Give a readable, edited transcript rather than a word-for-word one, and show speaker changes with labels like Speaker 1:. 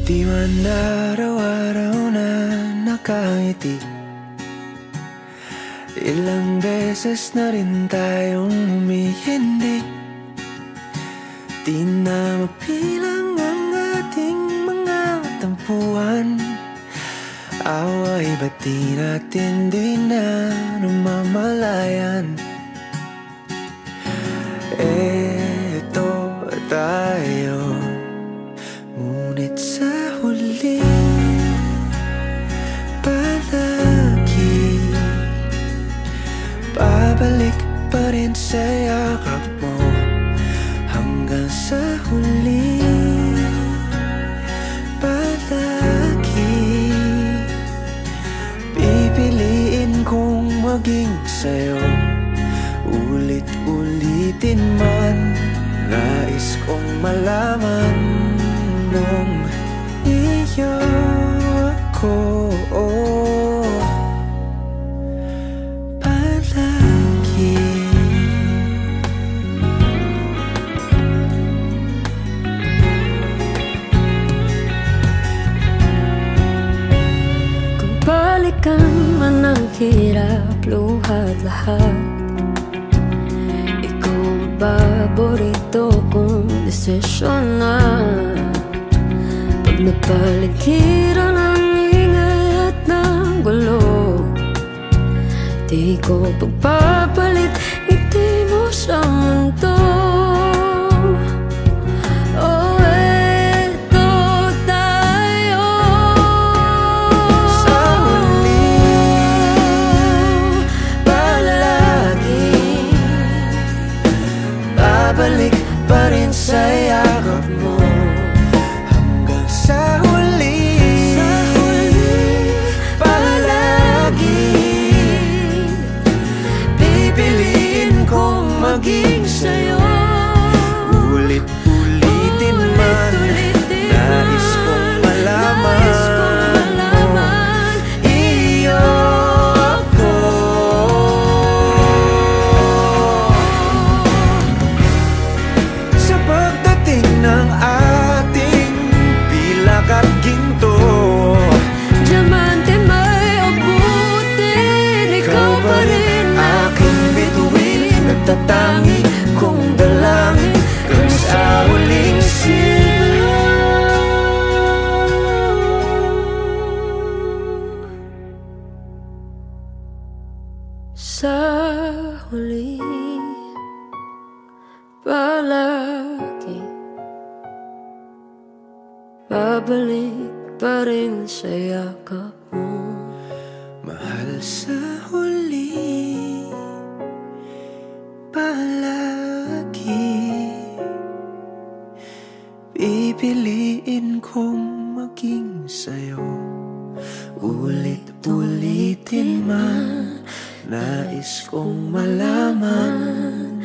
Speaker 1: Di man araw-araw na nakangiti. Ilang beses na rin tayong humihindi. Di na mapilang ang ating mga tampuhan. Away ba't di natin di na namamalayan? Eto tayo, ngunit sa huli palagi babalik pa rin sa yakap mo. Hanggang sa huli palagi pipiliin kong maging sa'yo. Ulit-ulitin man, nais kong malaman mong iyo ako palagi.
Speaker 2: Kung balikan man ang hirap, luhat lahat, paborito kong desisyon na. Pag napaligiran ang ingay at ng gulo, di ko pagpapalit ngiti mo sa mundo. Oh, eto tayo
Speaker 1: sa huli palagi babalik pa rin sa yakap mo. Hanggang sa huli palagi pipiliin kong maging sa'yo. Ulit-ulitin man, nais kong malaman iyo ako. Sa pagdating ng ating pilak at ginto,
Speaker 2: diamante may abutin, ikaw pa rin
Speaker 1: aking bituin, nagtatangi kong dalangin kung sa huling sigaw.
Speaker 2: Sa huli palagi babalik pa rin sa yakap mo.
Speaker 1: Mahal, sa huli palagi pipiliin kong maging sa'yo. Ulit-ulitin man, nais kong malaman